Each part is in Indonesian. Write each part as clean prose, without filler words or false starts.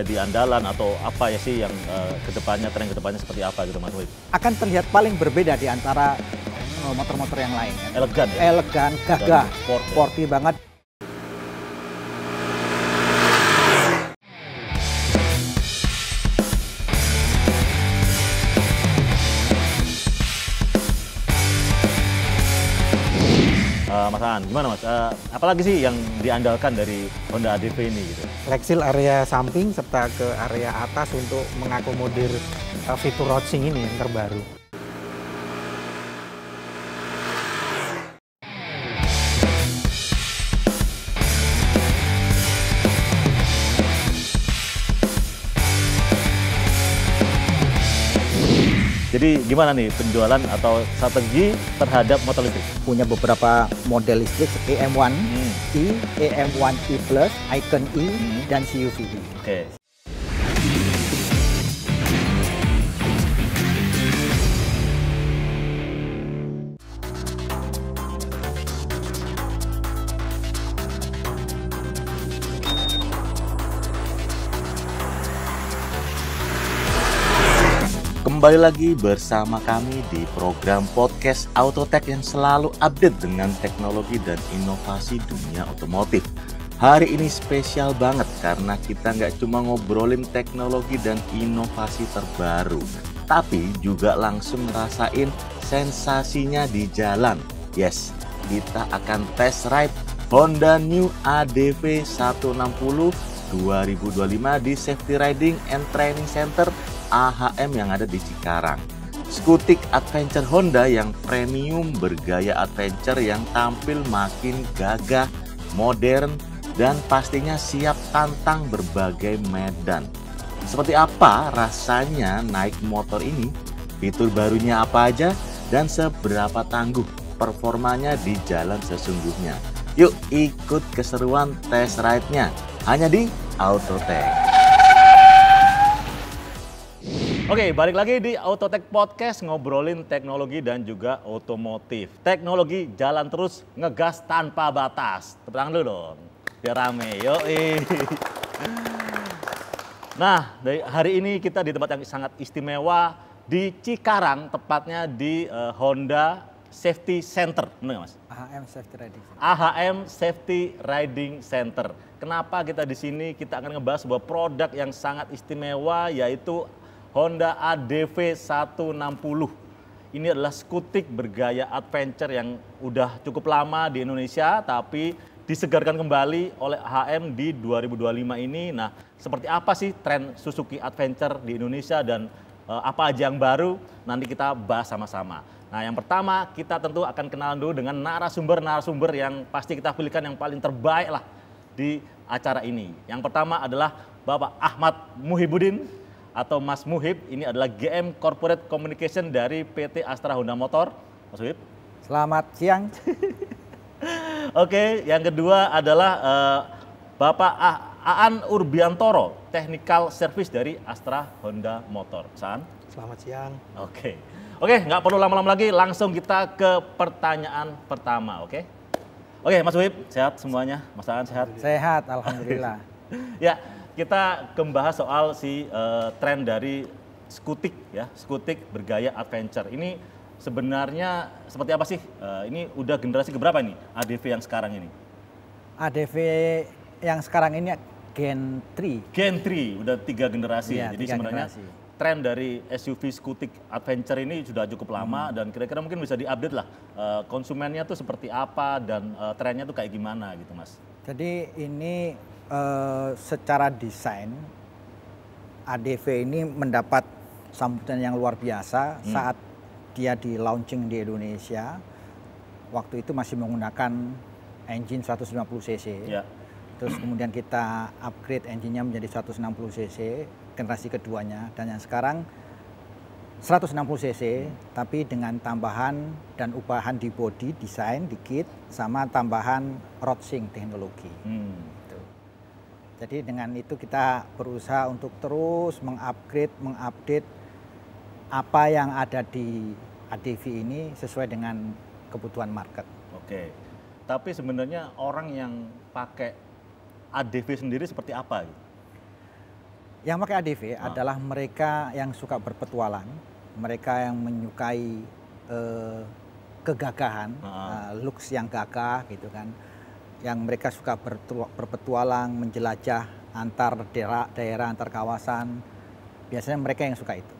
menjadi andalan atau apa ya sih yang kedepannya, tren kedepannya seperti apa gitu Mas Wahid? Akan terlihat paling berbeda di antara motor-motor yang lain. Elegan ya? Elegan, gagah, sport, ya? sporty banget. Mas Aan, gimana Mas? Apalagi sih yang diandalkan dari Honda ADV ini gitu? Flexil area samping serta ke area atas untuk mengakomodir fitur rodsing ini yang terbaru. Jadi gimana nih penjualan atau strategi terhadap motor listrik? Punya beberapa model listrik EM1 E, EM1 E Plus, Icon E, dan CUV E. Oke. Kembali lagi bersama kami di program podcast Autotech yang selalu update dengan teknologi dan inovasi dunia otomotif. Hari ini spesial banget karena kita nggak cuma ngobrolin teknologi dan inovasi terbaru, tapi juga langsung ngerasain sensasinya di jalan. Yes, kita akan test ride Honda New ADV 160 2025 di Safety Riding and Training Center AHM yang ada di Cikarang. Skutik adventure Honda yang premium bergaya adventure yang tampil makin gagah, modern, dan pastinya siap tantang berbagai medan. Seperti apa rasanya naik motor ini? Fitur barunya apa aja? Dan seberapa tangguh performanya di jalan sesungguhnya? Yuk ikut keseruan test ride-nya hanya di Autotech. Oke, balik lagi di Autotech Podcast ngobrolin teknologi dan juga otomotif. Teknologi jalan terus, ngegas tanpa batas. Tepuk tangan dulu dong, biar rame. Yoi. Nah, dari hari ini kita di tempat yang sangat istimewa di Cikarang, tepatnya di Honda Safety Center. Benar nggak Mas? AHM Safety Riding Center. AHM Safety Riding Center. Kenapa kita di sini? Kita akan ngebahas sebuah produk yang sangat istimewa, yaitu Honda ADV 160. Ini adalah skutik bergaya adventure yang udah cukup lama di Indonesia, tapi disegarkan kembali oleh HM di 2025 ini. Nah, seperti apa sih tren Suzuki Adventure di Indonesia dan apa aja yang baru? Nanti kita bahas sama-sama. Nah, yang pertama kita tentu akan kenalan dulu dengan narasumber-narasumber yang pasti kita pilihkan yang paling terbaik lah di acara ini. Yang pertama adalah Bapak Ahmad Muhibudin atau Mas Muhib. Ini adalah GM Corporate Communication dari PT Astra Honda Motor. Mas Muhib. Selamat siang. Oke, yang kedua adalah Bapak Aan Urbiantoro, Technical Service dari Astra Honda Motor. Saan. Selamat siang. Oke, nggak perlu lama-lama lagi, langsung kita ke pertanyaan pertama, oke? Oke, Mas Muhib, sehat semuanya? Mas Aan sehat? Sehat, alhamdulillah. Ya, kita membahas soal tren dari skutik ya, skutik bergaya adventure. Ini sebenarnya seperti apa sih? Ini udah generasi keberapa nih ADV yang sekarang ini? ADV yang sekarang ini Gen 3. Gen 3, udah 3 generasi. Ya, jadi 3 sebenarnya generasi. Tren dari SUV skutik adventure ini sudah cukup lama dan kira-kira mungkin bisa diupdate lah konsumennya tuh seperti apa dan trennya tuh kayak gimana gitu Mas. Jadi ini secara desain ADV ini mendapat sambutan yang luar biasa saat dia di launching di Indonesia. Waktu itu masih menggunakan engine 190 cc. Ya. Terus kemudian kita upgrade engine-nya menjadi 160 cc generasi keduanya, dan yang sekarang 160 cc tapi dengan tambahan dan ubahan di body desain dikit sama tambahan rodsing teknologi. Jadi dengan itu kita berusaha untuk terus mengupgrade, mengupdate apa yang ada di ADV ini sesuai dengan kebutuhan market. Oke, tapi sebenarnya orang yang pakai ADV sendiri seperti apa? Yang pakai ADV adalah mereka yang suka berpetualang, mereka yang menyukai kegagahan, looks yang gagah gitu kan, yang mereka suka berpetualang, menjelajah antar daerah, antar kawasan. Biasanya mereka yang suka itu.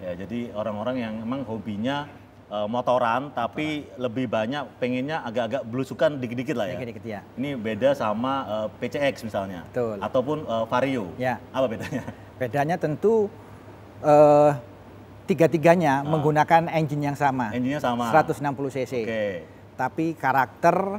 Ya, jadi orang-orang yang memang hobinya motoran, tapi lebih banyak pengennya agak-agak belusukan dikit-dikit lah ya. Dikit-dikit ya. Ini beda sama PCX misalnya. Betul. Ataupun Vario. Ya. Apa bedanya? Bedanya tentu tiga-tiganya menggunakan engine yang sama. Engine-nya sama. 160 cc. Oke. Tapi karakter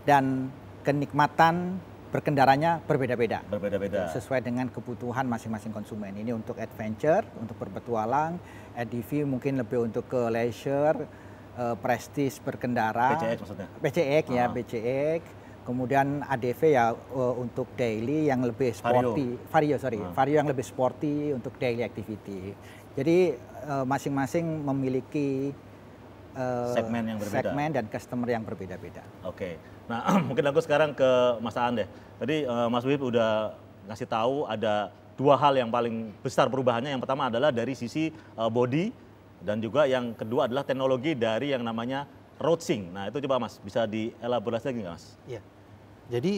dan kenikmatan berkendaranya berbeda-beda. Berbeda-beda. Sesuai dengan kebutuhan masing-masing konsumen. Ini untuk adventure, untuk berpetualang. ADV mungkin lebih untuk ke leisure, prestis berkendara. PCX maksudnya? PCX ya, PCX. Kemudian ADV ya untuk daily yang lebih sporty. Vario yang lebih sporty untuk daily activity. Jadi masing-masing memiliki segmen dan customer yang berbeda-beda. Oke. Nah, mungkin aku sekarang ke Mas Aan deh. Tadi Mas Wib udah ngasih tahu ada dua hal yang paling besar perubahannya. Yang pertama adalah dari sisi body, dan juga yang kedua adalah teknologi dari yang namanya RoadSync. Nah, itu coba Mas bisa dielaborasi lagi nggak Mas? Iya. Jadi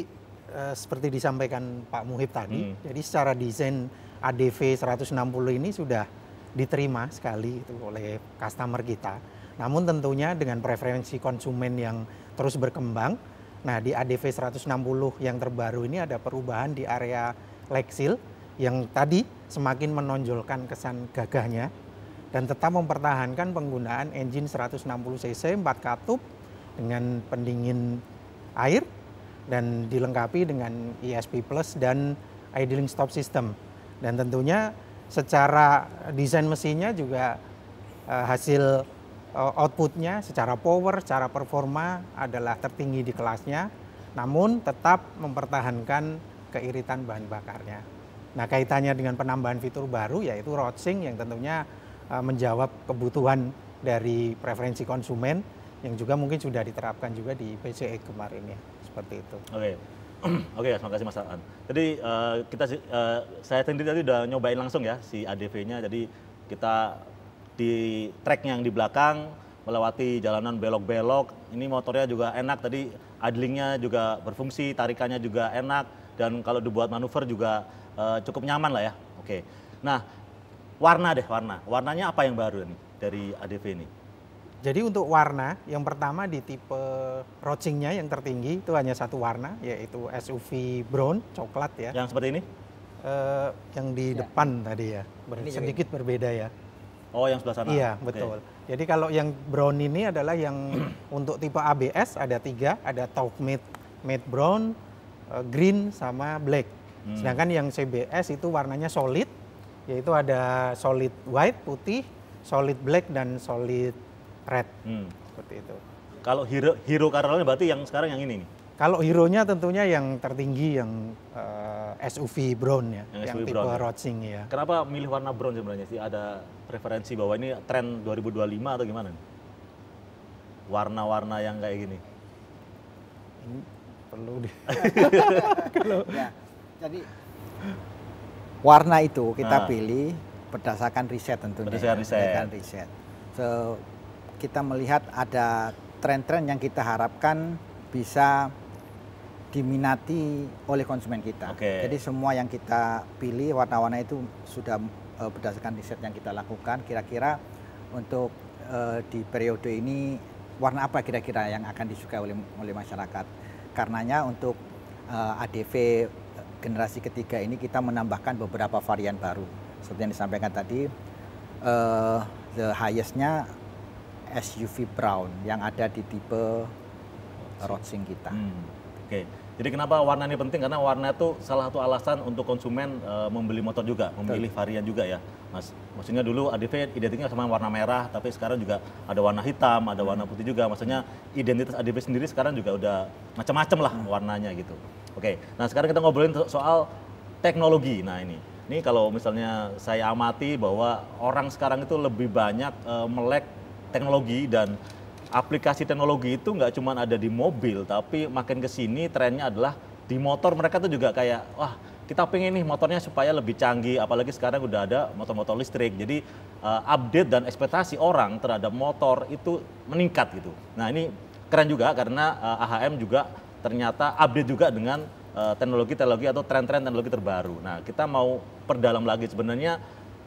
seperti disampaikan Pak Muhib tadi, jadi secara desain ADV 160 ini sudah diterima sekali itu oleh customer kita. Namun tentunya dengan preferensi konsumen yang terus berkembang, nah di ADV 160 yang terbaru ini ada perubahan di area leg seal yang tadi semakin menonjolkan kesan gagahnya dan tetap mempertahankan penggunaan engine 160 cc 4 katup dengan pendingin air dan dilengkapi dengan ESP Plus dan idling stop system. Dan tentunya secara desain mesinnya juga hasil outputnya secara power, secara performa adalah tertinggi di kelasnya, namun tetap mempertahankan keiritan bahan bakarnya. Nah, kaitannya dengan penambahan fitur baru yaitu RoadSync yang tentunya menjawab kebutuhan dari preferensi konsumen yang juga mungkin sudah diterapkan juga di PCX kemarin ya, seperti itu. Oke. Oke, terima kasih Mas Aan. Jadi saya sendiri tadi udah nyobain langsung ya si ADV-nya. Jadi kita di track yang di belakang melewati jalanan belok-belok. Ini motornya juga enak, tadi idlingnya juga berfungsi, tarikannya juga enak, dan kalau dibuat manuver juga cukup nyaman lah ya. Oke. Nah, warnanya apa yang baru nih dari ADV ini? Jadi untuk warna, yang pertama di tipe RoadSync-nya yang tertinggi itu hanya satu warna, yaitu SUV brown, coklat ya. Yang seperti ini? Yang di depan tadi ya, sedikit berbeda ya. Oh, yang sebelah sana? Iya, betul. Jadi kalau yang brown ini adalah yang untuk tipe ABS ada 3, ada Taupe Matte Brown, Green, sama Black. Sedangkan yang CBS itu warnanya solid, yaitu ada solid white, putih, solid black, dan solid red. Seperti itu. Kalau hero Carolina berarti yang sekarang yang ini nih? Kalau hero-nya tentunya yang tertinggi yang SUV brown ya, yang tipe RoadSync ya. Kenapa milih warna brown sebenarnya sih? Ada preferensi bahwa ini tren 2025 atau gimana nih? Warna-warna yang kayak gini. Ini perlu ya, jadi warna itu kita pilih berdasarkan riset tentunya. Berdasarkan riset. So, kita melihat ada tren-tren yang kita harapkan bisa diminati oleh konsumen kita. Jadi semua yang kita pilih warna-warna itu sudah berdasarkan riset yang kita lakukan. Kira-kira untuk di periode ini warna apa kira-kira yang akan disukai oleh masyarakat. Karenanya untuk ADV generasi ketiga ini kita menambahkan beberapa varian baru. Seperti yang disampaikan tadi, the highest-nya SUV brown yang ada di tipe RoadSync kita. Oke. Jadi kenapa warna ini penting? Karena warna itu salah satu alasan untuk konsumen membeli motor juga, memilih varian juga ya, Mas. Maksudnya dulu ADV identiknya sama warna merah, tapi sekarang juga ada warna hitam, ada warna putih juga. Maksudnya identitas ADV sendiri sekarang juga udah macam-macam lah warnanya gitu. Oke. Nah, sekarang kita ngobrolin soal teknologi. Nah, ini kalau misalnya saya amati bahwa orang sekarang itu lebih banyak melek teknologi, dan aplikasi teknologi itu nggak cuma ada di mobil, tapi makin ke sini trennya adalah di motor. Mereka tuh juga kayak, wah kita pengen nih motornya supaya lebih canggih, apalagi sekarang udah ada motor-motor listrik. Jadi update dan ekspektasi orang terhadap motor itu meningkat gitu. Nah ini keren juga karena AHM juga ternyata update juga dengan teknologi-teknologi atau tren-tren teknologi terbaru. Nah kita mau perdalam lagi sebenarnya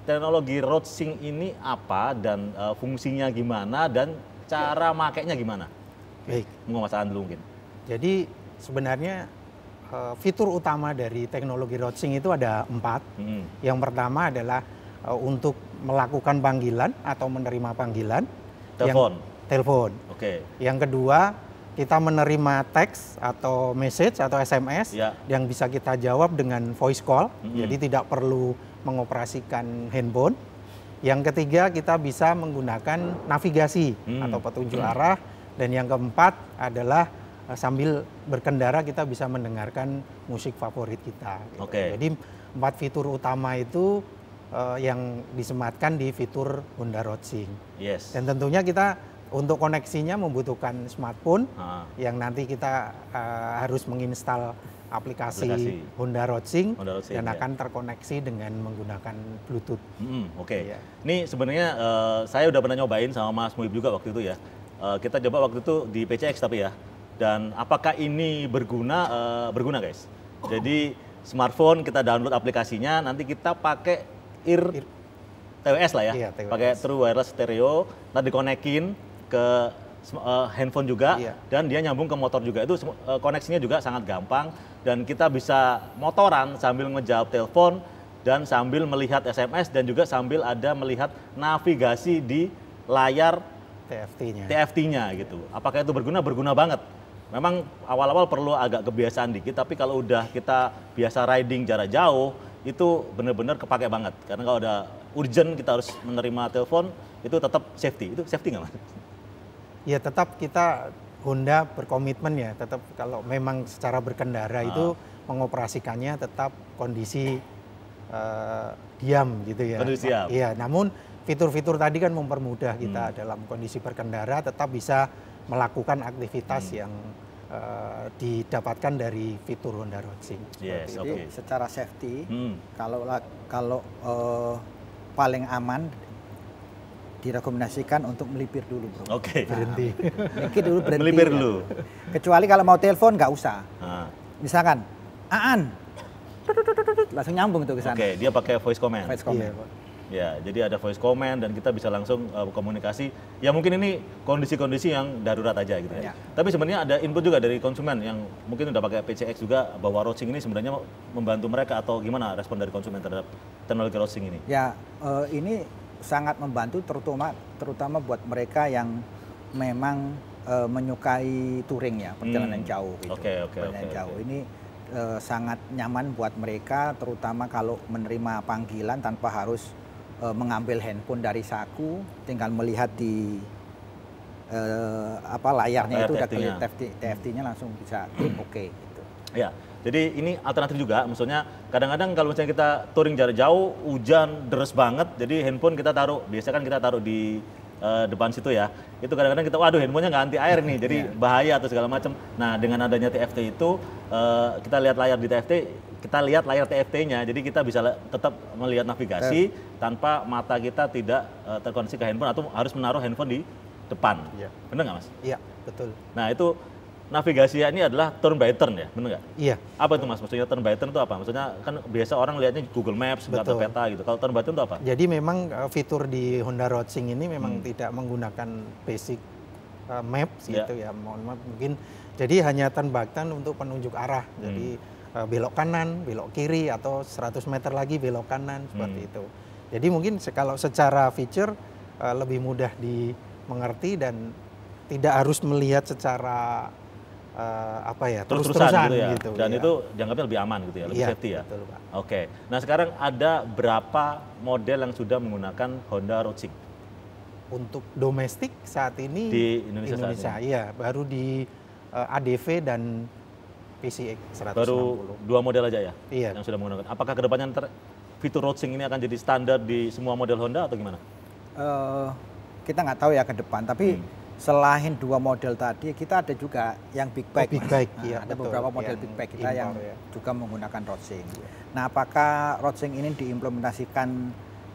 teknologi RoadSync ini apa dan fungsinya gimana dan cara makainya gimana. Baik. Mau Mas Aan dulu mungkin. Jadi sebenarnya fitur utama dari teknologi RoadSync itu ada 4. Yang pertama adalah untuk melakukan panggilan atau menerima panggilan. Telepon. Oke. Yang kedua, kita menerima teks atau message atau SMS yang bisa kita jawab dengan voice call. Jadi tidak perlu mengoperasikan handphone. Yang ketiga, kita bisa menggunakan navigasi atau petunjuk arah. Dan yang keempat adalah sambil berkendara kita bisa mendengarkan musik favorit kita. Gitu. Jadi 4 fitur utama itu yang disematkan di fitur Honda RoadSync. Dan tentunya kita untuk koneksinya membutuhkan smartphone yang nanti kita harus menginstal aplikasi Honda RoadSync dan akan terkoneksi dengan menggunakan Bluetooth. Ini sebenarnya saya udah pernah nyobain sama Mas Muhib juga waktu itu ya. Kita coba waktu itu di PCX tapi ya. Dan apakah ini berguna? Berguna guys. Jadi smartphone kita download aplikasinya, nanti kita pakai TWS lah ya, pakai True Wireless Stereo, nanti dikonekin ke handphone juga, dan dia nyambung ke motor juga. Itu koneksinya juga sangat gampang, dan kita bisa motoran sambil ngejawab telepon dan sambil melihat SMS dan juga sambil ada melihat navigasi di layar TFT-nya gitu. Apakah itu berguna? Berguna banget. Memang awal-awal perlu agak kebiasaan dikit, tapi kalau udah kita biasa riding jarak jauh, itu benar-benar kepake banget. Karena kalau ada urgent kita harus menerima telepon, itu tetap safety. Itu safety nggak Mas? Ya tetap kita Honda berkomitmen ya, tetap kalau memang secara berkendara itu mengoperasikannya tetap kondisi diam gitu ya. Kondisi diam. Iya, namun fitur-fitur tadi kan mempermudah kita dalam kondisi berkendara tetap bisa melakukan aktivitas yang didapatkan dari fitur Honda RoadSync. Jadi secara safety, kalau paling aman direkomendasikan untuk melipir dulu, bro. Berhenti. Berhenti. Melipir dulu. Kecuali kalau mau telepon nggak usah. Misalkan, Aan, langsung nyambung itu ke sana. Dia pakai voice command. Iya. Ya, jadi ada voice command dan kita bisa langsung komunikasi. Ya mungkin ini kondisi-kondisi yang darurat aja gitu ya. Tapi sebenarnya ada input juga dari konsumen yang mungkin udah pakai PCX juga bahwa RoadSync ini sebenarnya membantu mereka atau gimana respon dari konsumen terhadap teknologi RoadSync ini? Ya, ini sangat membantu terutama buat mereka yang memang menyukai touring ya, perjalanan jauh gitu. Perjalanan jauh. Ini sangat nyaman buat mereka, terutama kalau menerima panggilan tanpa harus mengambil handphone dari saku, tinggal melihat di layarnya itu udah kelihatan TFT-nya langsung bisa klik gitu. Ya, jadi ini alternatif juga, maksudnya kadang-kadang kalau misalnya kita touring jarak jauh, hujan deres banget, jadi handphone kita taruh, biasanya kan kita taruh di depan situ ya, itu kadang-kadang kita, waduh handphonenya nggak anti air nih, jadi bahaya atau segala macam. Nah dengan adanya TFT itu, kita lihat layar di TFT, kita lihat layar TFT-nya, jadi kita bisa tetap melihat navigasi tanpa mata kita tidak terkoneksi ke handphone atau harus menaruh handphone di depan. Bener nggak Mas? Iya, betul. Nah itu navigasi ini adalah turn by turn ya, bener nggak? Iya. Apa itu Mas? Maksudnya turn by turn itu apa? Maksudnya kan biasa orang lihatnya Google Maps, atau peta gitu. Kalau turn by turn itu apa? Jadi memang fitur di Honda RoadSync ini memang tidak menggunakan basic maps gitu ya. Mohon maaf mungkin. Jadi hanya turn by turn untuk penunjuk arah. Jadi belok kanan, belok kiri atau 100 meter lagi belok kanan seperti itu. Jadi mungkin kalau secara feature lebih mudah dimengerti dan tidak harus melihat secara terus-terusan gitu ya. Gitu, dan itu dianggapnya lebih aman gitu ya, lebih safety ya. Betul, Pak. Nah sekarang ada berapa model yang sudah menggunakan Honda RoadSync? Untuk domestik saat ini di Indonesia iya, baru di ADV dan PCX 160. Baru 2 model aja ya? Iya. Yang sudah menggunakan. Apakah kedepannya fitur RoadSync ini akan jadi standar di semua model Honda atau gimana? Kita nggak tahu ya ke depan, tapi Selain 2 model tadi, kita ada juga yang big bike. Big bike, Nah, iya, ada betul. beberapa model Yang big bike kita yang impor, ya. juga menggunakan rodsing. Nah, apakah rodsing ini diimplementasikan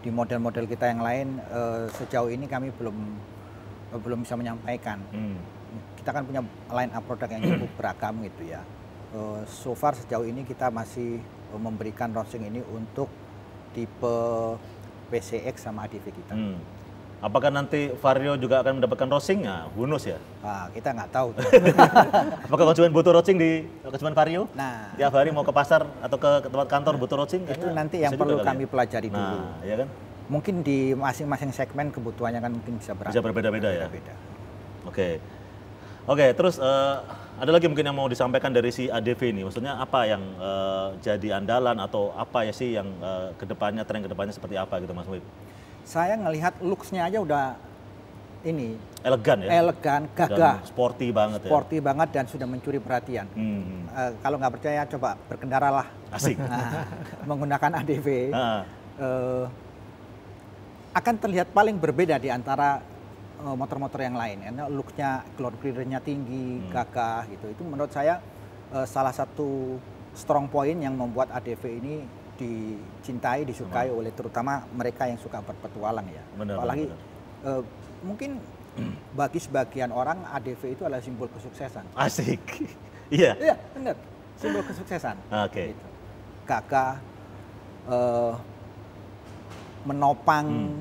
di model-model kita yang lain? Sejauh ini kami belum bisa menyampaikan. Kita kan punya line up produk yang cukup beragam gitu ya. So far sejauh ini kita masih memberikan rodsing ini untuk tipe PCX sama ADV kita. Apakah nanti Vario juga akan mendapatkan rodsing? Nah, bonus ya. Nah, kita nggak tahu. Apakah konsumen butuh rodsing di konsumen Vario? Nah, Tiap hari mau ke pasar atau ke tempat kantor butuh rodsing? itu nanti yang perlu kami pelajari dulu. Nah, ya kan? Mungkin di masing-masing segmen kebutuhannya kan mungkin bisa berbeda-beda ya. Berbeda. Oke, terus ada lagi mungkin yang mau disampaikan dari si ADV ini. Maksudnya apa yang jadi andalan atau apa ya sih yang kedepannya, tren kedepannya seperti apa gitu Mas Muhib? Saya ngelihat looks-nya aja udah ini Elegan ya? elegan, gagah, Dan sporty banget sporty banget dan sudah mencuri perhatian. Kalau nggak percaya coba berkendaralah. Asik. Menggunakan ADV. Nah, Akan terlihat paling berbeda di antara motor-motor yang lain. Karena look-nya, cloud clearance-nya tinggi, gagah gitu. Itu menurut saya salah satu strong point yang membuat ADV ini dicintai, disukai oleh terutama mereka yang suka berpetualang ya. Benar, Apalagi benar. mungkin bagi sebagian orang ADV itu adalah simbol kesuksesan. asik. Iya. Iya, benar. Simbol kesuksesan. Oke. Gitu. Gagah, menopang,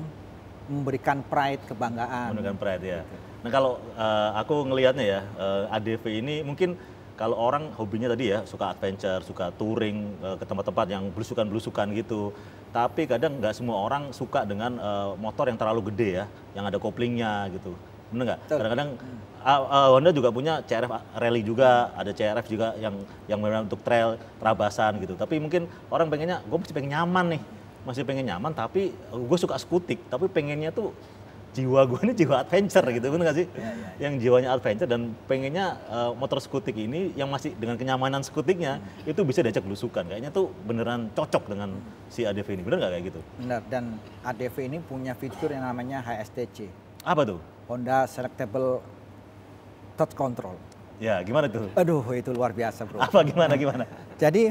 memberikan pride, kebanggaan. Menunjukkan pride ya. Nah kalau aku ngelihatnya ya, ADV ini mungkin kalau orang hobinya tadi ya suka adventure, suka touring ke tempat-tempat yang belusukan-belusukan gitu. Tapi kadang nggak semua orang suka dengan motor yang terlalu gede ya, yang ada koplingnya gitu. Bener nggak? Kadang-kadang Honda juga punya CRF rally juga, ada CRF juga yang benar untuk trail, terabasan gitu. Tapi mungkin orang pengennya, gue masih pengen nyaman nih, masih pengen nyaman. Tapi gue suka skutik, tapi pengennya tuh jiwa gue ini jiwa adventure gitu, bener nggak sih? Yang jiwanya adventure dan pengennya motor skutik ini yang masih dengan kenyamanan skutiknya itu bisa diajak belusukan. Kayaknya tuh beneran cocok dengan si ADV ini, bener nggak kayak gitu? Benar, dan ADV ini punya fitur yang namanya HSTC. Apa tuh? Honda Selectable Touch Control. Ya, gimana tuh? Aduh, itu luar biasa bro. Apa gimana? Jadi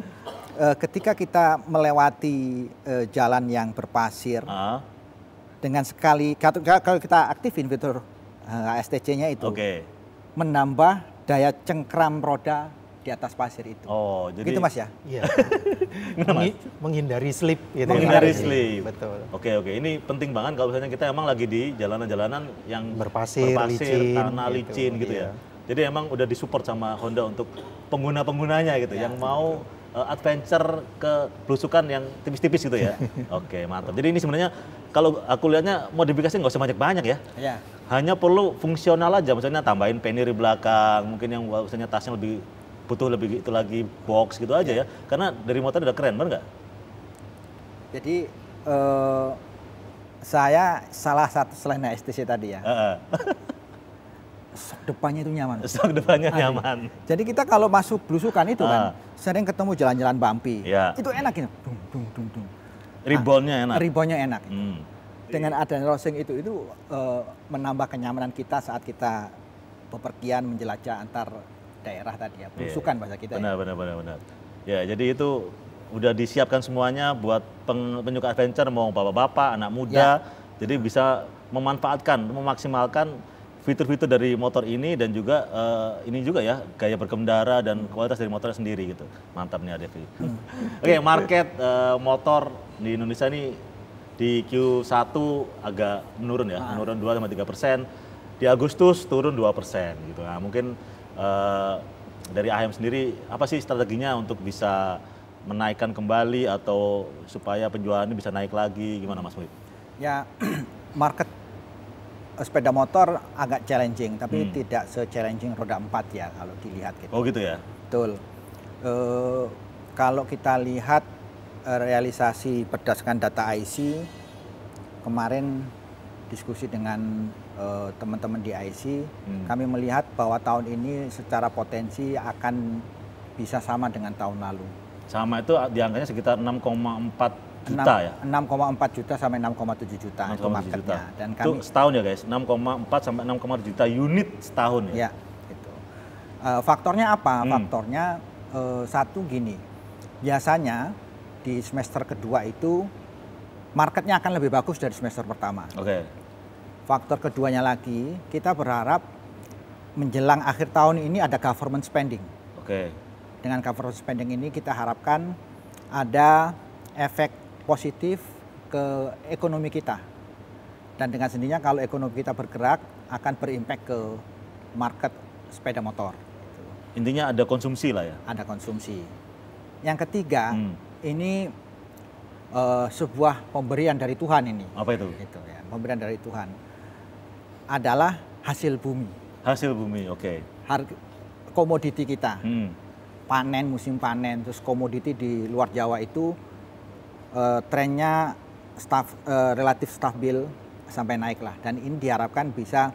ketika kita melewati jalan yang berpasir, dengan sekali, kalau kita aktifin fitur HSTC-nya itu, menambah daya cengkram roda di atas pasir itu. Oh, jadi gitu Mas ya? Iya. Menghindari slip gitu. Menghindari slip. Betul. Oke, ini penting banget kalau misalnya kita emang lagi di jalanan-jalanan yang berpasir licin, tanah licin gitu ya. Jadi emang udah disupport sama Honda untuk pengguna-penggunanya gitu yang mau adventure ke belusukan yang tipis-tipis gitu ya. Oke, mantap. Jadi ini sebenarnya kalau aku lihatnya modifikasi nggak usah banyak-banyak ya. Iya. Hanya perlu fungsional aja, misalnya tambahin penir di belakang, mungkin yang misalnya tasnya butuh lebih itu lagi box gitu aja ya. Karena dari motor udah keren, bener nggak? Jadi saya salah satu selain HSTC tadi ya. Sok depannya itu nyaman. Sok depannya nyaman. Jadi kita kalau masuk belusukan itu kan sering ketemu jalan-jalan bumpy. Ya. Itu enak gitu. Dung dung dung. Reboundnya enak. Reboundnya enak. Dengan adanya rodsing itu menambah kenyamanan kita saat kita bepergian menjelajah antar daerah tadi ya. Belusukan bahasa kita. Benar. Ya, jadi itu udah disiapkan semuanya buat penyuka adventure, mau bapak-bapak, anak muda. Jadi bisa memanfaatkan, memaksimalkan fitur-fitur dari motor ini dan juga ini juga ya gaya berkendara dan kualitas dari motornya sendiri gitu. Mantap nih ADV. Oke, market motor di Indonesia ini di Q1 agak menurun ya, menurun 2-3%. Di Agustus turun 2% gitu. Nah, mungkin dari AHM sendiri apa sih strateginya untuk bisa menaikkan kembali atau supaya penjualannya bisa naik lagi, gimana Mas Muhib? Ya, market sepeda motor agak challenging, tapi tidak se-challenging roda 4 ya kalau dilihat gitu. Oh gitu ya? Betul. Kalau kita lihat realisasi berdasarkan data IC, kemarin diskusi dengan teman-teman di IC, kami melihat bahwa tahun ini secara potensi akan bisa sama dengan tahun lalu. Sama itu di angkanya sekitar 6,4 juta ya? 6,4 juta sampai 6,7 juta itu 6,7 marketnya. juta. Dan Itu kami setahun ya guys, 6,4 sampai 6,2 juta unit setahun ya? ya itu. Faktornya apa? Hmm. Faktornya satu gini, biasanya di semester kedua itu marketnya akan lebih bagus dari semester pertama. Oke. Faktor keduanya lagi, kita berharap menjelang akhir tahun ini ada government spending. Oke. Dengan government spending ini kita harapkan ada efek positif ke ekonomi kita. Dan dengan sendirinya kalau ekonomi kita bergerak akan berimpact ke market sepeda motor. Intinya ada konsumsi lah ya? Ada konsumsi. Yang ketiga, ini sebuah pemberian dari Tuhan ini. Apa itu? Gitu ya, pemberian dari Tuhan adalah hasil bumi. Hasil bumi, oke. Harga komoditi kita, panen, musim panen, terus komoditi di luar Jawa itu trennya relatif stabil sampai naik lah. Dan ini diharapkan bisa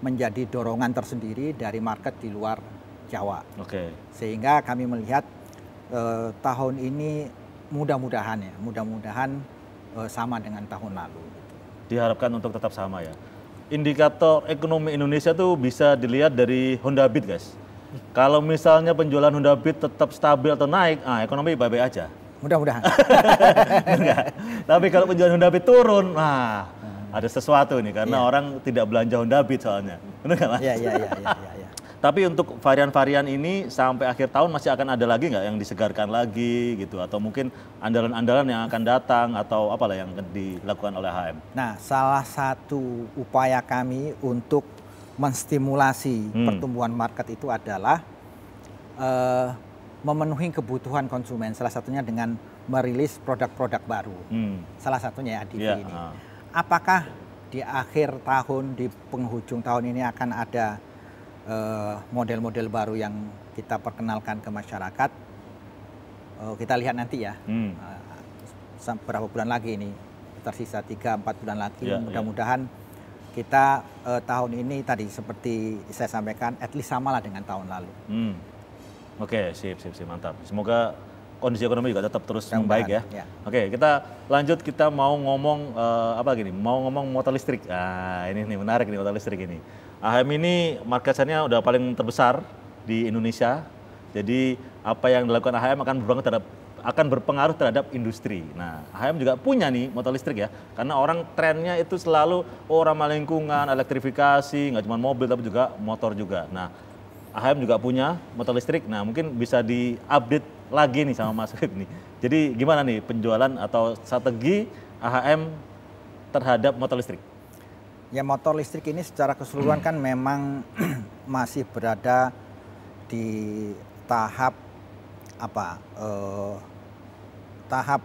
menjadi dorongan tersendiri dari market di luar Jawa. Oke. Sehingga kami melihat tahun ini mudah-mudahan sama dengan tahun lalu. Diharapkan untuk tetap sama ya. Indikator ekonomi Indonesia tuh bisa dilihat dari Honda Beat guys. Kalau misalnya penjualan Honda Beat tetap stabil atau naik, ekonomi baik-baik aja. Mudah-mudahan. Tapi kalau penjualan Honda Beat turun, ada sesuatu nih karena orang tidak belanja Honda Beat soalnya. Benar nggak Mas? Iya. Tapi untuk varian-varian ini sampai akhir tahun masih akan ada lagi nggak yang disegarkan lagi gitu? Atau mungkin andalan-andalan yang akan datang atau apalah yang akan dilakukan oleh HM? Nah, salah satu upaya kami untuk menstimulasi pertumbuhan market itu adalah memenuhi kebutuhan konsumen. Salah satunya dengan merilis produk-produk baru. Salah satunya ya ADV ini. Apakah di akhir tahun, di penghujung tahun ini akan ada model-model baru yang kita perkenalkan ke masyarakat? Kita lihat nanti ya. Berapa bulan lagi ini? Tersisa 3-4 bulan lagi. Mudah-mudahan kita tahun ini tadi seperti saya sampaikan, at least samalah dengan tahun lalu. Oke, sip, mantap. Semoga kondisi ekonomi juga tetap terus membaik ya. Oke, kita lanjut, kita mau ngomong mau ngomong motor listrik. Ini nih menarik nih motor listrik ini. HM ini market share-nya udah paling terbesar di Indonesia. Jadi apa yang dilakukan HM akan berpengaruh terhadap industri. Nah, HM juga punya nih motor listrik ya. Karena orang trennya itu selalu ramah lingkungan, elektrifikasi, nggak cuma mobil tapi juga motor juga. Nah, HM juga punya motor listrik. Nah, mungkin bisa di-update lagi nih sama Mas Wib nih. Jadi gimana nih penjualan atau strategi HM terhadap motor listrik? Ya, motor listrik ini secara keseluruhan kan memang masih berada di tahap tahap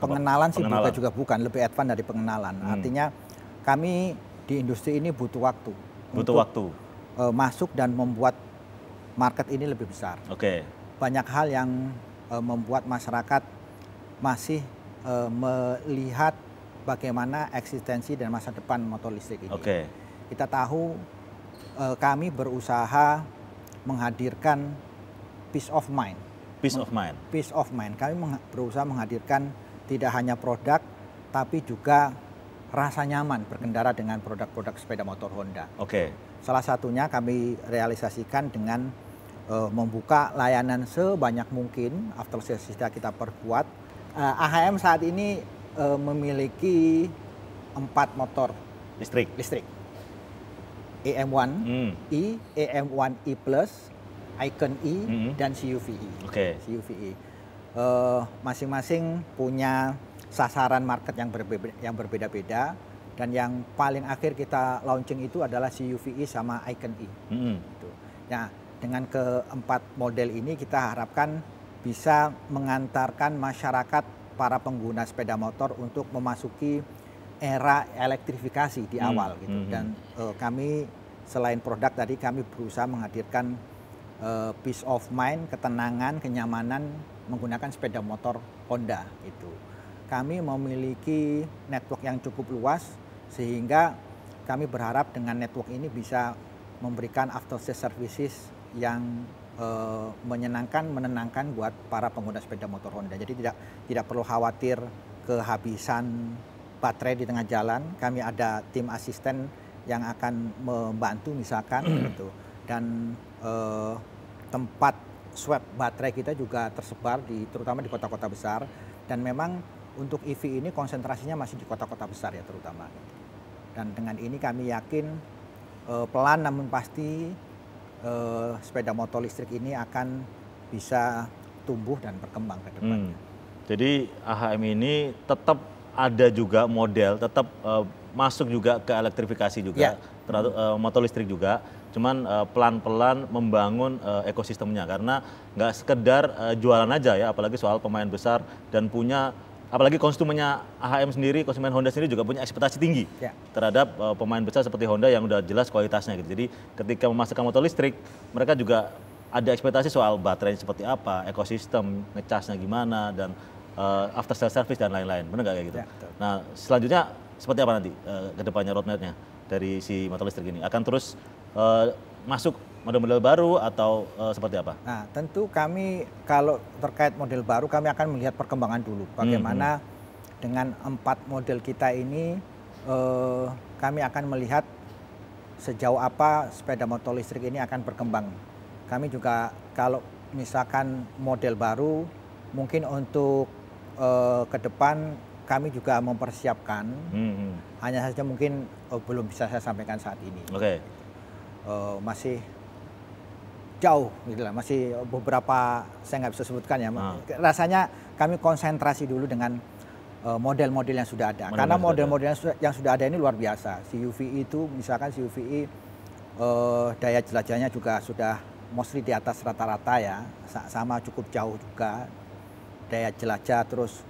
pengenalan sih bukan lebih advance dari pengenalan. Artinya kami di industri ini butuh waktu. Masuk dan membuat market ini lebih besar. Oke. Banyak hal yang membuat masyarakat masih melihat bagaimana eksistensi dan masa depan motor listrik ini. Oke. Kita tahu kami berusaha menghadirkan peace of mind. Peace of mind. Peace of mind. Kami berusaha menghadirkan tidak hanya produk, tapi juga rasa nyaman berkendara dengan produk-produk sepeda motor Honda. Oke. Salah satunya kami realisasikan dengan membuka layanan sebanyak mungkin. After sales kita perkuat. AHM saat ini memiliki 4 motor listrik. EM1E, EM1E Plus, Icon E, dan CUV-E. CUV-E. Masing-masing punya sasaran market yang berbeda-beda, dan yang paling akhir kita launching itu adalah CUV-E sama Icon E. Nah, dengan keempat model ini kita harapkan bisa mengantarkan masyarakat, para pengguna sepeda motor untuk memasuki era elektrifikasi di awal gitu. Dan kami selain produk tadi, kami berusaha menghadirkan peace of mind, ketenangan, kenyamanan menggunakan sepeda motor Honda itu. Kami memiliki network yang cukup luas sehingga kami berharap dengan network ini bisa memberikan after sales services yang menyenangkan, menenangkan buat para pengguna sepeda motor Honda. Jadi tidak perlu khawatir kehabisan baterai di tengah jalan. Kami ada tim asisten yang akan membantu misalkan gitu. Dan tempat swap baterai kita juga tersebar terutama di kota-kota besar. Dan memang untuk EV ini konsentrasinya masih di kota-kota besar ya terutama. Dan dengan ini kami yakin pelan namun pasti sepeda motor listrik ini akan bisa tumbuh dan berkembang ke depannya. Jadi AHM ini tetap ada juga model, tetap masuk juga ke elektrifikasi juga, motor listrik juga. Cuman pelan-pelan membangun ekosistemnya karena nggak sekedar jualan aja ya, apalagi soal pemain besar dan punya, apalagi konsumennya AHM sendiri, konsumen Honda sendiri juga punya ekspektasi tinggi terhadap pemain besar seperti Honda yang udah jelas kualitasnya gitu. Jadi ketika memasarkan motor listrik, mereka juga ada ekspektasi soal baterainya seperti apa, ekosistem, ngecasnya gimana, dan after sales service dan lain-lain. Benar nggak kayak gitu? Nah selanjutnya seperti apa nanti ke depannya roadmap-nya dari si motor listrik ini? Akan terus masuk model-model baru atau seperti apa? Nah tentu kami kalau terkait model baru kami akan melihat perkembangan dulu. Bagaimana dengan 4 model kita ini kami akan melihat sejauh apa sepeda motor listrik ini akan berkembang. Kami juga kalau misalkan model baru mungkin untuk ke depan kami juga mempersiapkan. Hanya saja mungkin belum bisa saya sampaikan saat ini. Masih jauh gitu lah, masih beberapa saya nggak bisa sebutkan ya. Rasanya kami konsentrasi dulu dengan model-model yang sudah ada. Karena model-model yang sudah ada ini luar biasa. CUVe itu misalkan CUVe daya jelajahnya juga sudah mostly di atas rata-rata ya, sama cukup jauh juga daya jelajah. Terus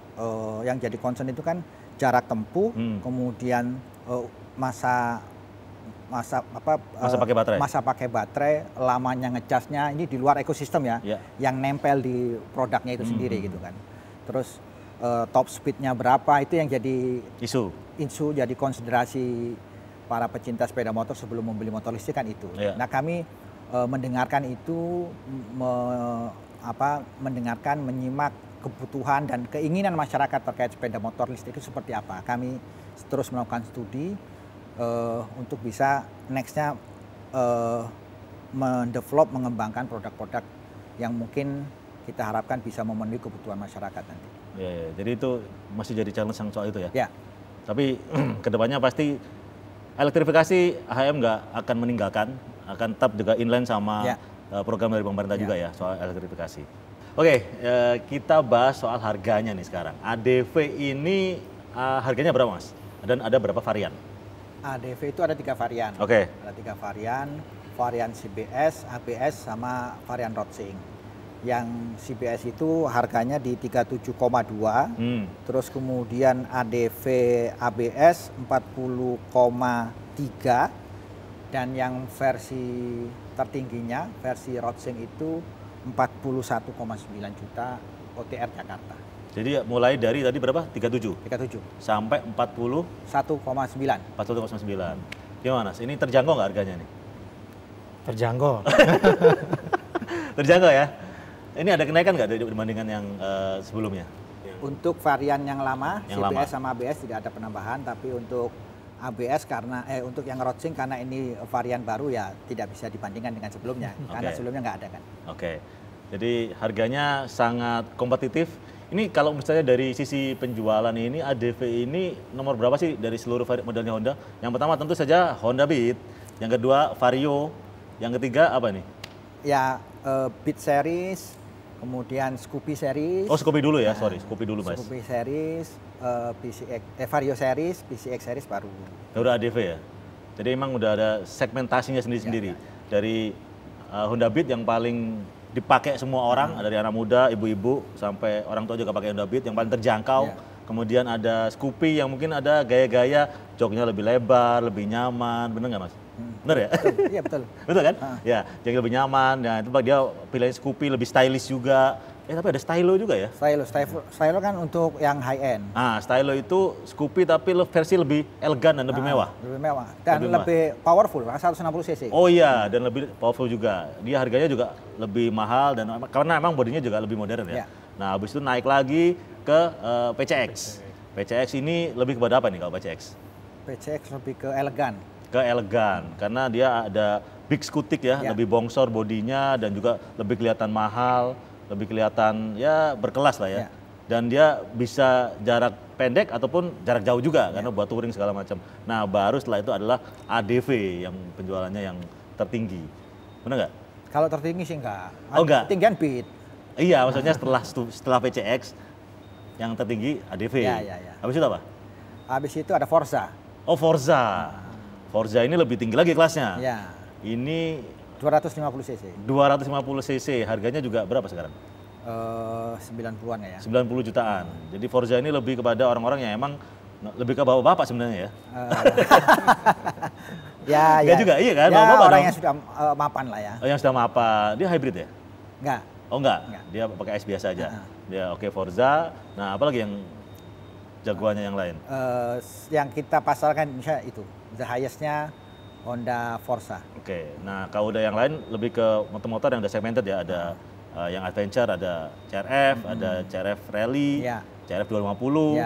yang jadi concern itu kan jarak tempuh, kemudian masa pakai baterai, lamanya ngecasnya, ini di luar ekosistem ya, yang nempel di produknya itu sendiri gitu kan. Terus top speednya berapa, itu yang jadi isu jadi konsiderasi para pecinta sepeda motor sebelum membeli motor listrik kan itu. Nah kami mendengarkan itu, mendengarkan, menyimak kebutuhan dan keinginan masyarakat terkait sepeda motor listrik itu seperti apa. Kami terus melakukan studi untuk bisa nextnya mendevelop, mengembangkan produk-produk yang mungkin kita harapkan bisa memenuhi kebutuhan masyarakat nanti. Jadi itu masih jadi challenge yang soal itu ya? Tapi kedepannya pasti elektrifikasi AHM nggak akan meninggalkan, akan tetap juga inline sama program dari pemerintah juga ya soal elektrifikasi. Kita bahas soal harganya nih sekarang. ADV ini harganya berapa Mas? Dan ada berapa varian? ADV itu ada 3 varian. Ada 3 varian, varian CBS, ABS, sama varian Rodsing. Yang CBS itu harganya di 37,2, terus kemudian ADV ABS 40,3, dan yang versi tertingginya, versi Rodsing itu 41,9 juta OTR Jakarta. Jadi mulai dari tadi berapa? 37? 37. Sampai 41,9. 41,9. Gimana? Ini terjangkau nggak harganya nih? Terjangkau. Terjangkau ya? Ini ada kenaikan nggak dibandingkan yang sebelumnya? Untuk varian yang lama, CBS sama ABS tidak ada penambahan, tapi untuk ABS untuk yang Rodsing karena ini varian baru ya tidak bisa dibandingkan dengan sebelumnya, karena sebelumnya nggak ada kan. Jadi harganya sangat kompetitif. Ini kalau misalnya dari sisi penjualan ini, ADV ini nomor berapa sih dari seluruh modelnya Honda? Yang pertama tentu saja Honda Beat, yang kedua Vario, yang ketiga apa nih? Ya Beat series, kemudian Scoopy series. Scoopy dulu ya, Scoopy dulu Mas. Scoopy series, Vario series, PCX series baru. Udah ADV ya? Jadi emang udah ada segmentasinya sendiri-sendiri. Dari Honda Beat yang paling dipakai semua orang, dari anak muda, ibu-ibu, sampai orang tua juga pakai Honda Beat yang paling terjangkau. Kemudian ada Scoopy yang mungkin ada gaya-gaya joknya lebih lebar, lebih nyaman, bener nggak Mas? Bener ya? Iya betul. Betul kan? Ya, jadi lebih nyaman. Nah itu dia pilihan Scoopy lebih stylish juga. Tapi ada stylo juga ya? Stylo kan untuk yang high end. Stylo itu Scoopy tapi versi lebih elegan dan lebih mewah. Lebih mewah dan lebih powerful, 160 cc. Oh iya, dan lebih powerful juga. Dia harganya juga lebih mahal dan karena emang bodinya juga lebih modern ya. Nah, habis itu naik lagi ke PCX. PCX ini lebih kepada apa nih kalau PCX? PCX lebih ke elegan. Karena dia ada big skutik ya, lebih bongsor bodinya dan juga lebih kelihatan mahal, lebih kelihatan ya berkelas lah ya. Dan dia bisa jarak pendek ataupun jarak jauh juga karena buat touring segala macam. Nah, baru setelah itu adalah ADV yang penjualannya yang tertinggi. Benar nggak? Kalau tertinggi sih enggak. Oh enggak? Ketinggian Beat. Iya, maksudnya setelah PCX yang tertinggi ADV. Habis itu apa? Habis itu ada Forza. Oh, Forza. Forza ini lebih tinggi lagi kelasnya. Ya. Ini 250 cc. 250 cc, harganya juga berapa sekarang? 90-an ya. 90 jutaan. Jadi Forza ini lebih kepada orang-orang yang emang lebih ke bapak-bapak sebenarnya ya. Ya juga, iya kan? Ya, bapak orang yang sudah mapan lah ya. Oh, yang sudah mapan. Dia hybrid ya? Enggak. Oh enggak? Dia pakai S biasa aja. Dia oke, Forza. Nah, apalagi yang jagoannya yang lain? Yang kita pasarkan misalnya itu, the highest-nya Honda Forza. Oke, nah kalau udah yang lain lebih ke motor-motor yang udah segmented ya, ada yang adventure, ada CRF, ada CRF Rally, CRF 250,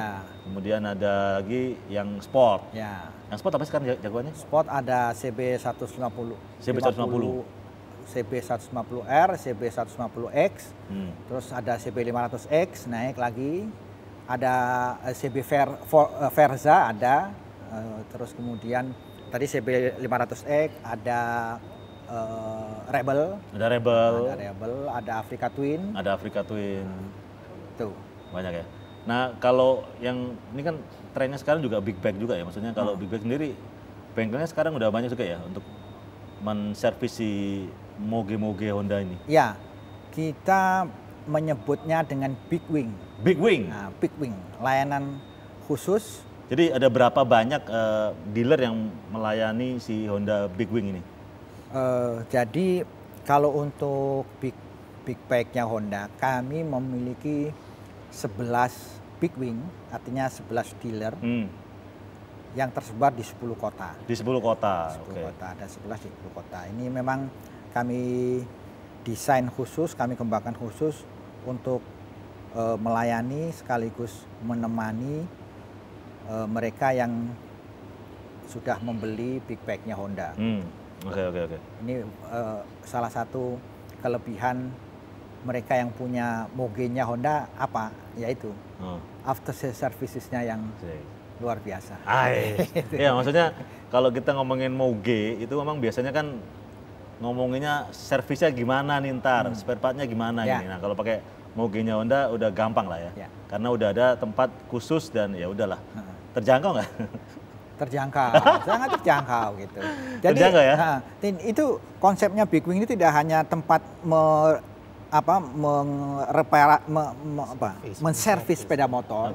kemudian ada lagi yang sport. Yang sport apa sekarang jagoannya? Sport ada CB 150, CB 150R, CB 150X, terus ada CB 500X, naik lagi, ada CB Verza ada, terus kemudian tadi CB 500X, ada Rebel. Ada Rebel. Ada Africa Twin. Tuh. Banyak ya. Nah, kalau yang ini kan trennya sekarang juga big bag juga ya. Maksudnya kalau big bag sendiri bengkelnya sekarang udah banyak juga ya untuk menservis si moge-moge Honda ini. Ya. Kita menyebutnya dengan Big Wing. Big Wing. Nah, Big Wing, layanan khusus. Jadi ada berapa banyak dealer yang melayani si Honda Big Wing ini? Jadi kalau untuk big bike-nya Honda, kami memiliki 11 Big Wing, artinya 11 dealer yang tersebar di 10 kota. Di 10 kota. 10 kota, ada 11 di 10 kota. Ini memang kami desain khusus, kami kembangkan khusus untuk melayani sekaligus menemani mereka yang sudah membeli big bike-nya Honda. Oke. Ini salah satu kelebihan mereka yang punya moge-nya Honda apa? Yaitu after sales services-nya yang luar biasa. Ya, maksudnya kalau kita ngomongin moge itu memang biasanya kan ngomonginnya servisnya gimana nih ntar, spare part-nya gimana ini. Nah, kalau pakai moge-nya Honda udah gampang lah ya. Karena udah ada tempat khusus dan ya udahlah. Terjangkau nggak? Terjangkau, sangat terjangkau gitu. Jadi terjangkau ya? Itu konsepnya Big Wing ini tidak hanya tempat menservis sepeda motor,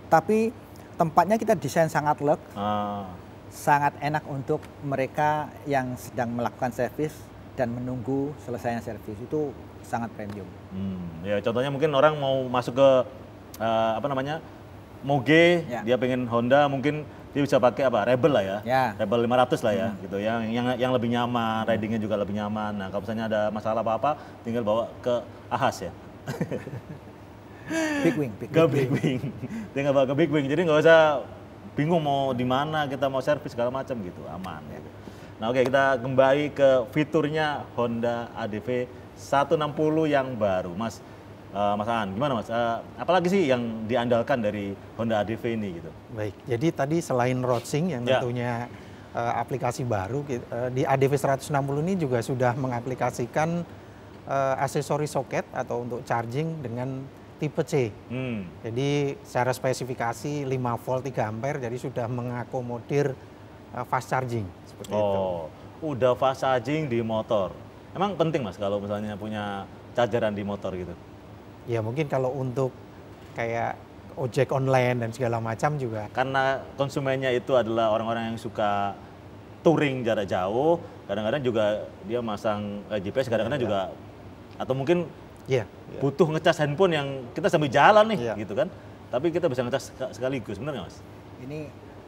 tapi tempatnya kita desain sangat leg, sangat enak untuk mereka yang sedang melakukan servis dan menunggu selesainya servis, itu sangat premium. Ya contohnya mungkin orang mau masuk ke moge, dia pengen Honda, mungkin dia bisa pakai Rebel lah ya. Rebel 500 lah ya gitu, yang lebih nyaman, ridingnya juga lebih nyaman. Nah, kalau misalnya ada masalah apa-apa tinggal bawa ke Ahas ya. Big Wing. Tinggal bawa ke Big Wing, jadi nggak usah bingung mau di mana kita mau servis segala macam gitu, aman gitu. Nah, oke, kita kembali ke fiturnya Honda ADV 160 yang baru. Mas Aan, gimana Mas? Apalagi sih yang diandalkan dari Honda ADV ini gitu? Baik, jadi tadi selain roadsing yang tentunya aplikasi baru, di ADV 160 ini juga sudah mengaplikasikan aksesori soket atau untuk charging dengan tipe C. Jadi secara spesifikasi 5 volt 3 ampere, jadi sudah mengakomodir fast charging seperti itu. Udah fast charging di motor. Emang penting Mas kalau misalnya punya chargeran di motor gitu? Ya mungkin kalau untuk kayak ojek online dan segala macam juga. Karena konsumennya itu adalah orang-orang yang suka touring jarak jauh, kadang-kadang juga dia masang GPS, kadang-kadang juga, atau mungkin Iya. Butuh ngecas handphone yang kita sambil jalan nih, Iya. gitu kan. Tapi kita bisa ngecas sekaligus, benar nggak Mas? Ini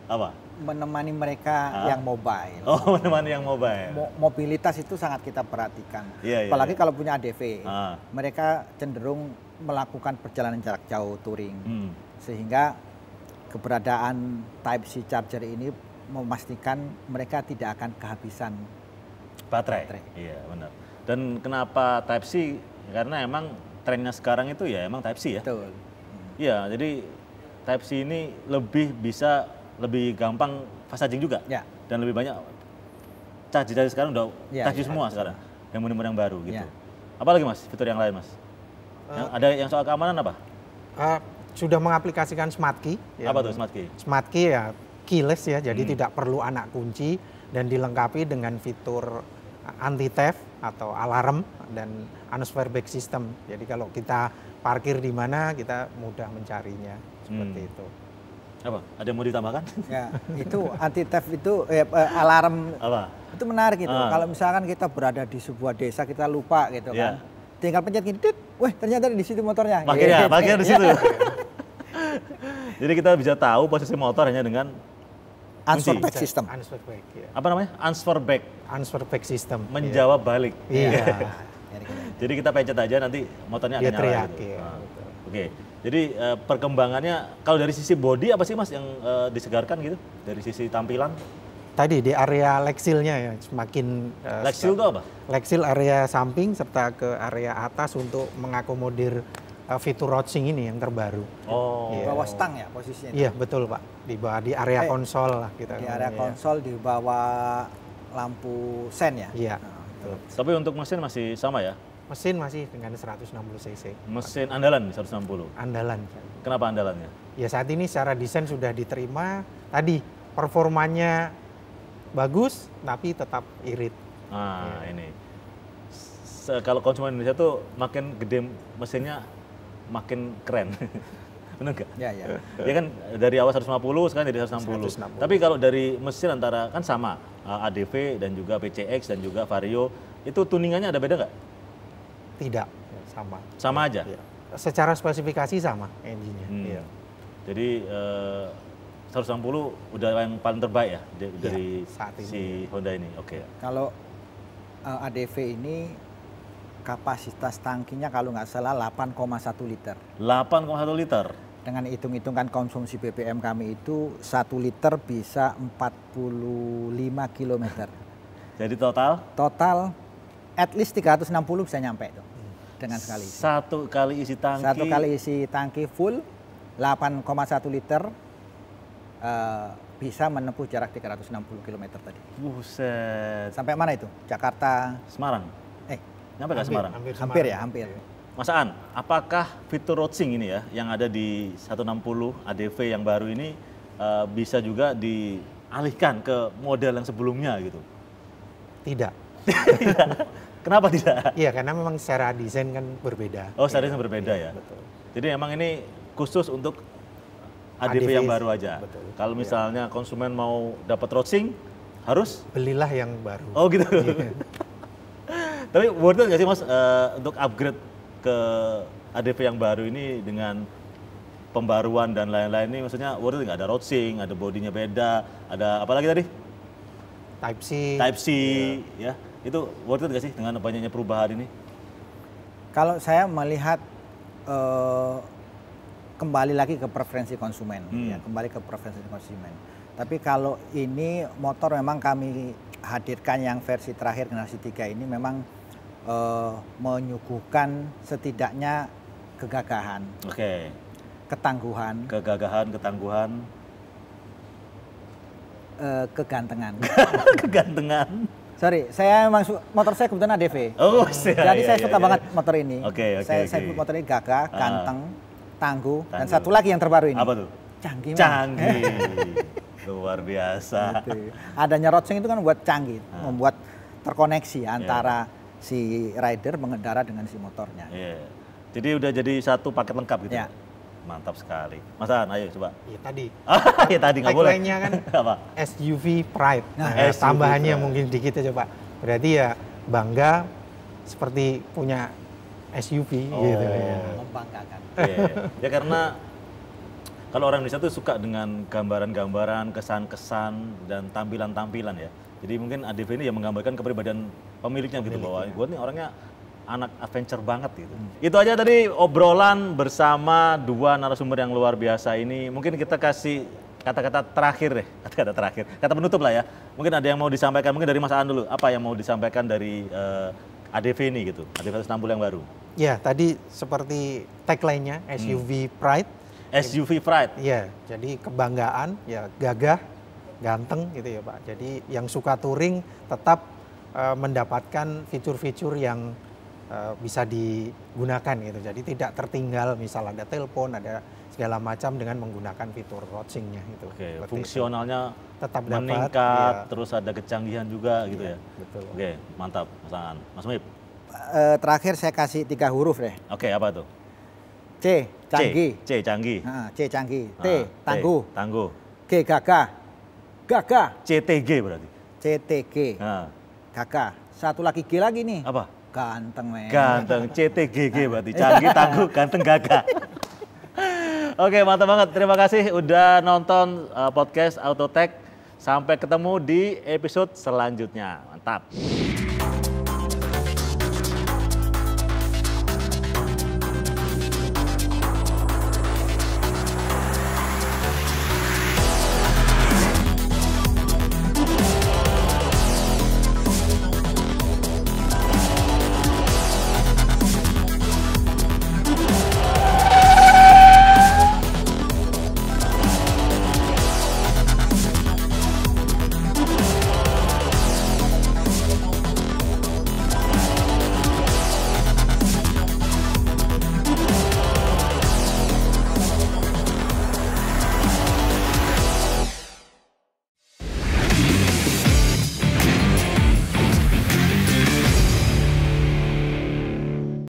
Apa? menemani mereka yang mobile. Oh, menemani yang mobile. Mobilitas itu sangat kita perhatikan. Iya, iya, Apalagi iya. kalau punya ADV, Ah. mereka cenderung melakukan perjalanan jarak jauh touring, sehingga keberadaan Type-C charger ini memastikan mereka tidak akan kehabisan Baterai. Iya, benar. Dan kenapa Type-C? Karena emang trennya sekarang itu ya emang Type-C ya. Betul. Iya, jadi Type-C ini lebih gampang fast charging juga. Ya. Dan lebih banyak charger dari sekarang udah Ya, Type-C semua sekarang. Yang model yang baru gitu. Ya. Apalagi Mas, fitur yang lain Mas? Ada yang soal keamanan apa? Sudah mengaplikasikan Smart Key. Apa tuh Smart Key? Smart Key ya keyless ya, jadi tidak perlu anak kunci dan dilengkapi dengan fitur anti theft atau alarm dan transfer back system. Jadi kalau kita parkir di mana kita mudah mencarinya seperti itu. Apa? Ada yang mau ditambahkan? Ya, itu anti theft itu alarm Apa? itu menarik gitu. Kalau misalkan kita berada di sebuah desa kita lupa gitu kan. Tinggal pencet gini, dit, weh ternyata di situ motornya. Parkirnya di situ. Jadi kita bisa tahu posisi motor hanya dengan Answer back system. Answer back ya. apa namanya? Answer back. Answer back system. Menjawab balik. Iya. Jadi kita pencet aja nanti motornya akan Dia nyala teriak, gitu. iya, Oke. Jadi perkembangannya kalau dari sisi bodi apa sih Mas yang disegarkan gitu? Dari sisi tampilan? Tadi di area Lexil-nya ya semakin Lexil itu apa? Lexil area samping serta ke area atas untuk mengakomodir fitur roaching ini yang terbaru. Oh. Di bawah stang ya posisinya. Iya betul Pak, di bawah di area konsol lah kita. Di area konsol di bawah lampu sen ya. Iya. Nah, Tapi untuk mesin masih sama ya? Mesin masih dengan 160 cc. Mesin andalan 160. Andalan. Kenapa andalannya? Ya saat ini secara desain sudah diterima. Tadi performanya bagus tapi tetap irit. Nah, ini. Kalau konsumen Indonesia tuh makin gede mesinnya makin keren. Benar nggak? Ya, ya. Ya kan dari awal 150 sekarang jadi 160. 160. Tapi kalau dari mesin antara kan sama ADV dan juga PCX dan juga Vario itu tuningannya ada beda nggak? Tidak, sama. Sama aja. Ya. Secara spesifikasi sama engine-nya. Iya. Jadi 160 udah yang paling terbaik ya dari saat ini. si Honda ini. Oke. Kalau ADV ini kapasitas tangkinya kalau nggak salah 8,1 liter. 8,1 liter. Dengan hitung-hitungan konsumsi BBM kami itu 1 liter bisa 45 km. Jadi total Total at least 360 bisa nyampe itu dengan sekali isi. satu kali isi tangki. Satu kali isi tangki full 8,1 liter bisa menempuh jarak 360 km tadi. Buset. Sampai mana itu? Jakarta, Semarang. Nyampe nggak Semarang? hampir ya, hampir. Mas Aan, apakah fitur roaching ini ya yang ada di 160 ADV yang baru ini bisa juga dialihkan ke model yang sebelumnya gitu? Tidak. Kenapa tidak? Iya, karena memang secara desain kan berbeda. Oh, seharusnya berbeda ya. Betul. Jadi emang ini khusus untuk ADV yang baru aja. Betul. Kalau misalnya konsumen mau dapat roaching harus Belilah yang baru. oh gitu. Tapi worth it nggak sih Mas untuk upgrade ke ADV yang baru ini dengan pembaruan dan lain-lain ini, maksudnya worth it nggak? Ada roaching, ada bodinya beda, ada apa lagi tadi? Type-C. Type-C, ya. Itu worth it nggak sih dengan banyaknya perubahan ini? Kalau saya melihat kembali lagi ke preferensi konsumen, ya, kembali ke preferensi konsumen. Tapi kalau ini motor memang kami hadirkan yang versi terakhir generasi 3 ini memang menyuguhkan setidaknya kegagahan, Oke. ketangguhan, Kegagahan, ketangguhan, kegantengan. kegantengan. Sorry, saya memang motor saya kebetulan ADV. Oh, Jadi saya suka banget motor ini. Oke. Saya motor ini gagah, ganteng, tangguh, dan satu lagi yang terbaru ini. Apa tuh? Canggih. Canggih. Luar biasa. Gitu. Adanya roaching itu kan membuat canggih, membuat terkoneksi antara si rider mengendara dengan si motornya. Iya. Jadi udah jadi satu paket lengkap gitu. Ya. Mantap sekali. Mas Aan, ayo coba. Ya tadi. Ya tadi nggak boleh. Tagline-nya kan apa? SUV Pride. Nah, SUV tambahannya Pride. mungkin dikit aja Pak. Berarti ya bangga seperti punya SUV gitu ya. Membanggakan. Ya karena kalau orang Indonesia tuh suka dengan gambaran-gambaran, kesan-kesan dan tampilan-tampilan ya. Jadi mungkin ADV ini ya menggambarkan kepribadian pemiliknya gitu, bahwa gue nih orangnya anak adventure banget gitu. Itu aja tadi obrolan bersama dua narasumber yang luar biasa ini. Mungkin kita kasih kata-kata terakhir deh, kata-kata terakhir, kata penutup lah ya. Mungkin ada yang mau disampaikan, mungkin dari Mas Aan dulu. Apa yang mau disampaikan dari ADV ini gitu, ADV 160 yang baru? Ya, tadi seperti tagline-nya SUV Pride. SUV Pride. Iya, jadi kebanggaan, ya gagah, ganteng gitu ya Pak. Jadi yang suka touring tetap mendapatkan fitur-fitur yang bisa digunakan gitu. Jadi tidak tertinggal, misal ada telepon, ada segala macam dengan menggunakan fitur watching-nya itu. Oke, fungsionalnya tetap meningkat, dapat, terus ada kecanggihan juga gitu ya. Betul. Oke, mantap, Mas Aan. Mas Muhib. Terakhir saya kasih 3 huruf deh. Oke, apa tuh? C, canggih. C, canggih. C, canggih. T, tangguh. Tangguh. G, gagah. Gagah. CTG berarti. CTG. Gagah. Satu lagi G lagi nih. Apa? Ganteng, men. Ganteng. CTGG berarti. Canggih, tangguh, ganteng, gagah. Oke, mantap banget. Terima kasih udah nonton podcast Autotech. Sampai ketemu di episode selanjutnya. Mantap.